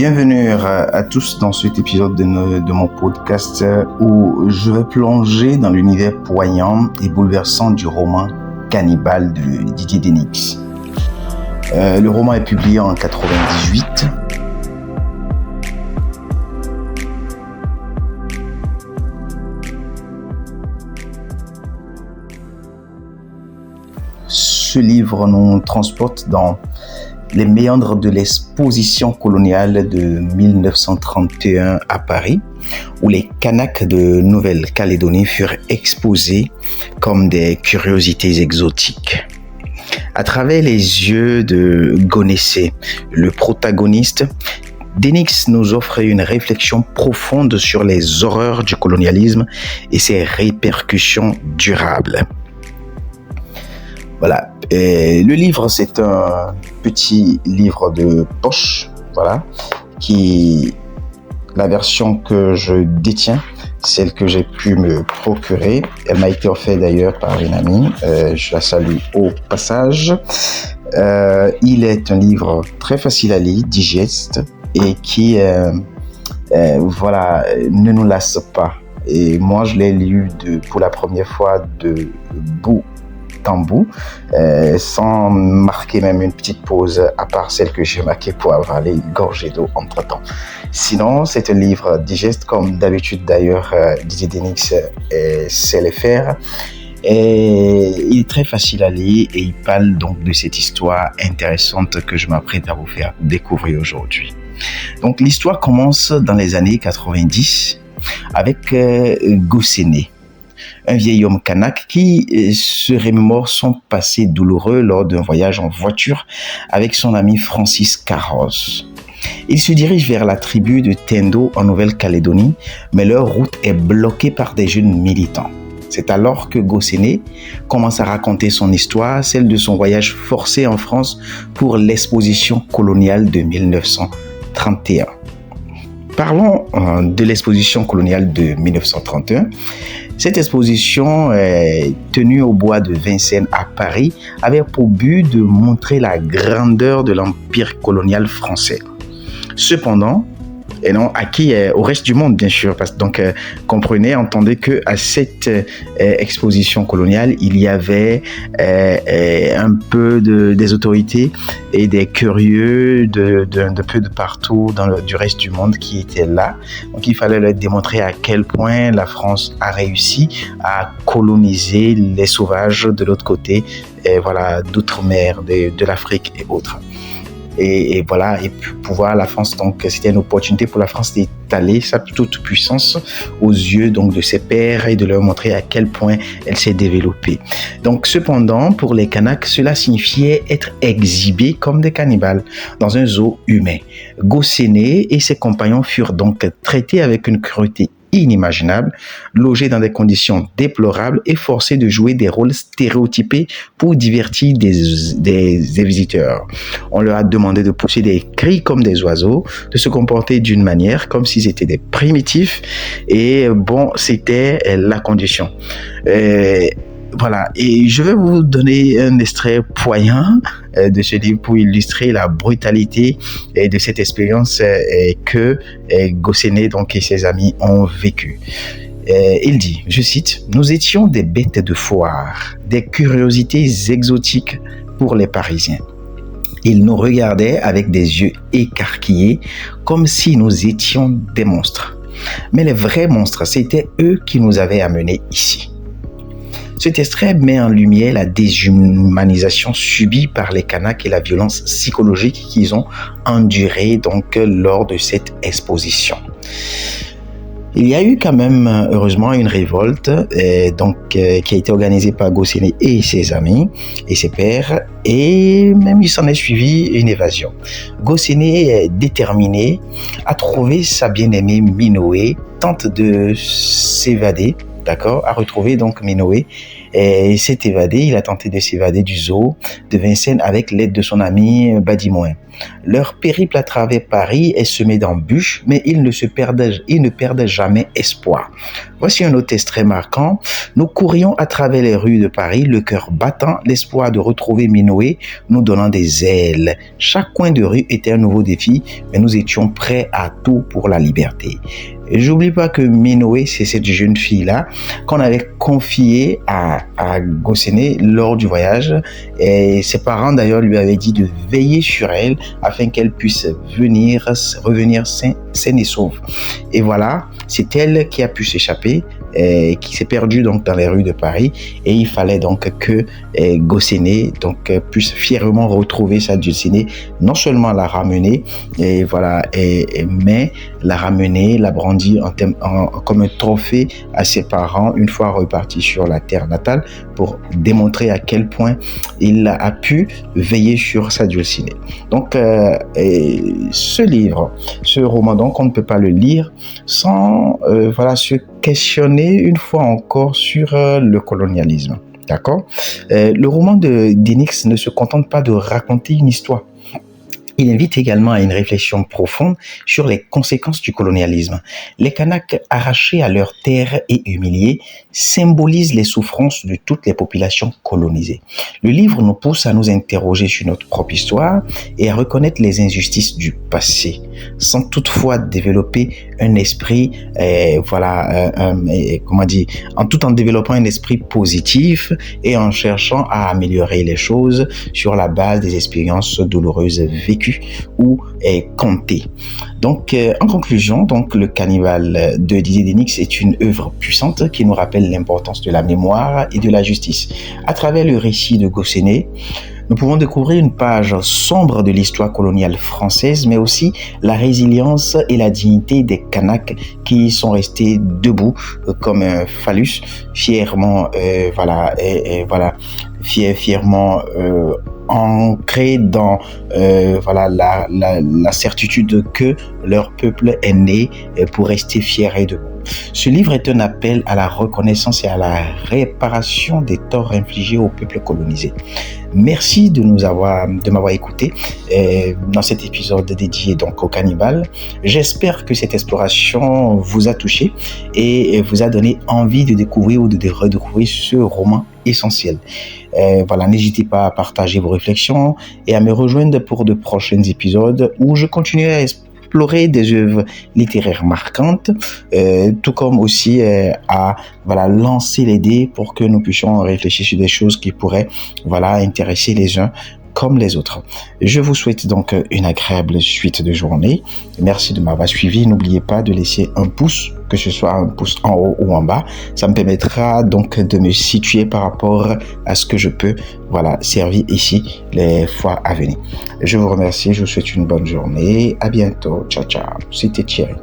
Bienvenue à tous dans cet épisode de mon podcast où je vais plonger dans l'univers poignant et bouleversant du roman Cannibale de Didier Denix. Le roman est publié en 1998. Ce livre nous transporte dans les méandres de l'exposition coloniale de 1931 à Paris, où les Kanaks de Nouvelle-Calédonie furent exposés comme des curiosités exotiques. À travers les yeux de Gonessé, le protagoniste, Denix nous offre une réflexion profonde sur les horreurs du colonialisme et ses répercussions durables. Voilà. Et le livre, c'est un petit livre de poche, voilà, la version que je détiens, celle que j'ai pu me procurer. Elle m'a été offerte d'ailleurs par une amie. Je la salue au passage. Il est un livre très facile à lire, digeste et qui, ne nous lasse pas. Et moi, je l'ai lu pour la première fois de bout en bout, sans marquer même une petite pause, à part celle que j'ai marquée pour avaler une gorgée d'eau entre-temps. Sinon, c'est un livre digeste, comme d'habitude d'ailleurs, Didier Denix sait le faire. Et il est très facile à lire et il parle donc de cette histoire intéressante que je m'apprête à vous faire découvrir aujourd'hui. Donc l'histoire commence dans les années 90 avec Gosséné, un vieil homme kanak qui se remémore son passé douloureux lors d'un voyage en voiture avec son ami Francis Carros. Il se dirige vers la tribu de Tendo en Nouvelle-Calédonie, mais leur route est bloquée par des jeunes militants. C'est alors que Gosséné commence à raconter son histoire, celle de son voyage forcé en France pour l'exposition coloniale de 1931. Parlons de l'exposition coloniale de 1931. Cette exposition, tenue au bois de Vincennes à Paris, avait pour but de montrer la grandeur de l'empire colonial français. Cependant, et non au reste du monde bien sûr, parce que comprenez, entendez que à cette exposition coloniale, il y avait un peu des autorités et des curieux de peu de partout du reste du monde qui étaient là. Donc il fallait leur démontrer à quel point la France a réussi à coloniser les sauvages de l'autre côté, d'outre-mer, de l'Afrique et autres. Et pouvoir la France, donc c'était une opportunité pour la France d'étaler sa toute puissance aux yeux donc de ses pairs et de leur montrer à quel point elle s'est développée. Donc cependant, pour les Kanaks, cela signifiait être exhibés comme des cannibales dans un zoo humain. Gosséné et ses compagnons furent donc traités avec une cruauté inimaginable, logés dans des conditions déplorables et forcés de jouer des rôles stéréotypés pour divertir des visiteurs. On leur a demandé de pousser des cris comme des oiseaux, de se comporter d'une manière comme s'ils étaient des primitifs et c'était la condition. Et je vais vous donner un extrait poignant de ce livre pour illustrer la brutalité de cette expérience que Gosséné et ses amis ont vécue. Il dit, je cite, « Nous étions des bêtes de foire, des curiosités exotiques pour les Parisiens. Ils nous regardaient avec des yeux écarquillés comme si nous étions des monstres. Mais les vrais monstres, c'était eux qui nous avaient amenés ici. » Cet extrait met en lumière la déshumanisation subie par les Kanaks et la violence psychologique qu'ils ont endurée lors de cette exposition. Il y a eu quand même, heureusement, une révolte qui a été organisée par Gosséné et ses amis et ses pairs, et même il s'en est suivi une évasion. Gosséné est déterminé à trouver sa bien-aimée Minoé, tente de s'évader, à retrouver Minoé, et s'est évadé. Il a tenté de s'évader du zoo de Vincennes avec l'aide de son ami Badimoin. Leur périple à travers Paris est semé d'embûches, mais ils ne perdent jamais espoir. Voici un autre extrait marquant. Nous courions à travers les rues de Paris, le cœur battant, l'espoir de retrouver Minoé nous donnant des ailes. Chaque coin de rue était un nouveau défi, mais nous étions prêts à tout pour la liberté. Et j'oublie pas que Minoé, c'est cette jeune fille-là qu'on avait confiée à Gosséné lors du voyage. Et ses parents, d'ailleurs, lui avaient dit de veiller sur elle afin qu'elle puisse revenir saine et sauve. Et voilà, c'est elle qui a pu s'échapper, qui s'est perdue donc dans les rues de Paris. Et il fallait donc que Gosséné puisse fièrement retrouver sa Dulcinée, non seulement la ramener, et voilà, mais la ramener, la brandir comme un trophée à ses parents une fois reparti sur la terre natale pour démontrer à quel point il a pu veiller sur sa Dulcinée. Donc, ce livre, ce roman, donc, on ne peut pas le lire sans se questionner une fois encore sur le colonialisme. D'accord? Le roman d'Enix ne se contente pas de raconter une histoire. Il invite également à une réflexion profonde sur les conséquences du colonialisme. Les Kanaks arrachés à leurs terres et humiliés symbolisent les souffrances de toutes les populations colonisées. Le livre nous pousse à nous interroger sur notre propre histoire et à reconnaître les injustices du passé, sans toutefois développer un esprit, tout en développant un esprit positif et en cherchant à améliorer les choses sur la base des expériences douloureuses vécues ou comptées. Donc, en conclusion, le Cannibale de Didier Denix est une œuvre puissante qui nous rappelle l'importance de la mémoire et de la justice. À travers le récit de Gosséné, nous pouvons découvrir une page sombre de l'histoire coloniale française, mais aussi la résilience et la dignité des Kanaks qui sont restés debout comme un phallus, fièrement, fièrement ancré dans la certitude que leur peuple est né pour rester fier et debout. Ce livre est un appel à la reconnaissance et à la réparation des torts infligés au peuple colonisé. Merci de m'avoir écouté dans cet épisode dédié donc au Cannibale. J'espère que cette exploration vous a touché et vous a donné envie de découvrir ou de redécouvrir ce roman essentiel. N'hésitez pas à partager vos réflexions et à me rejoindre pour de prochains épisodes où je continuerai à explorer des œuvres littéraires marquantes, tout comme aussi à lancer les dés pour que nous puissions réfléchir sur des choses qui pourraient intéresser les uns comme les autres. Je vous souhaite donc une agréable suite de journée. Merci de m'avoir suivi. N'oubliez pas de laisser un pouce, que ce soit un pouce en haut ou en bas. Ça me permettra donc de me situer par rapport à ce que je peux servir ici les fois à venir. Je vous remercie. Je vous souhaite une bonne journée. À bientôt. Ciao, ciao. C'était Thierry.